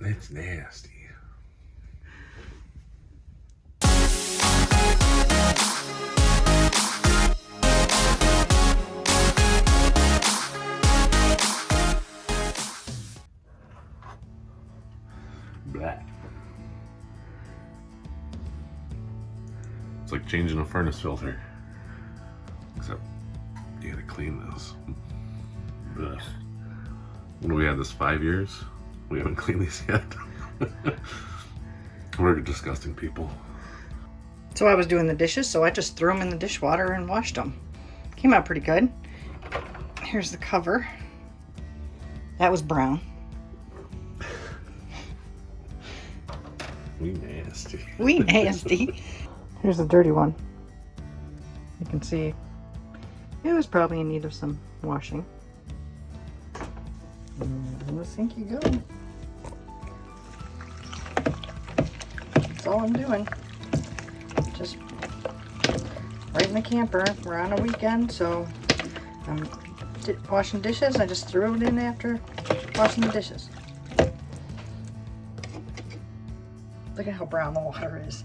It's nasty. Blah. It's like changing a furnace filter. Except you gotta clean this. Ugh. When we had this 5 years, we haven't cleaned these yet. We're disgusting people. So I was doing the dishes, so I just threw them in the dishwater and washed them. Came out pretty good. Here's the cover. That was brown. We nasty. We nasty. Here's the dirty one. You can see it was probably in need of some washing. And in the sink you go. That's all I'm doing. Just right in the camper. We're on a weekend, so I'm washing dishes. I just threw it in after washing the dishes. Look at how brown the water is.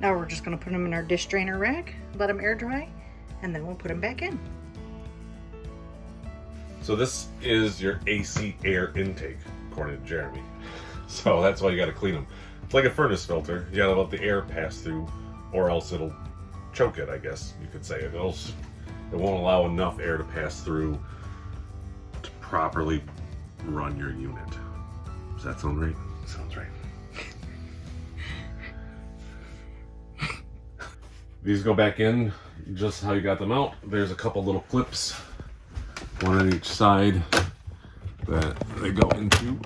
Now we're just going to put them in our dish drainer rack, let them air dry, and then we'll put them back in. So this is your AC air intake, according to Jeremy. So that's why you got to clean them. It's like a furnace filter. You got to let the air pass through, or else it'll choke it, I guess you could say. It won't allow enough air to pass through to properly run your unit. Does that sound right? Sounds right. These go back in just how you got them out. There's a couple little clips, one on each side, that they go into.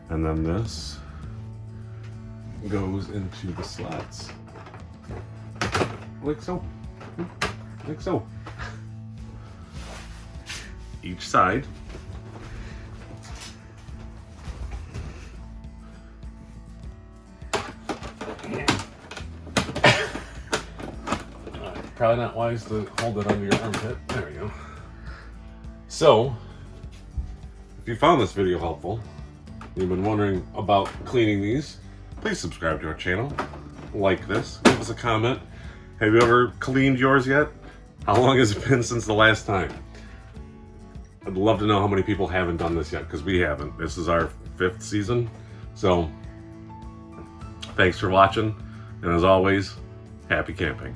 And then this goes into the slots. Like so. Like so. Each side. Probably not wise to hold it under your armpit. There we go. So, if you found this video helpful, you've been wondering about cleaning these, please subscribe to our channel, like this, give us a comment. Have you ever cleaned yours yet? How long has it been since the last time? I'd love to know how many people haven't done this yet, because we haven't. This is our 5th season. So, thanks for watching, and as always, happy camping.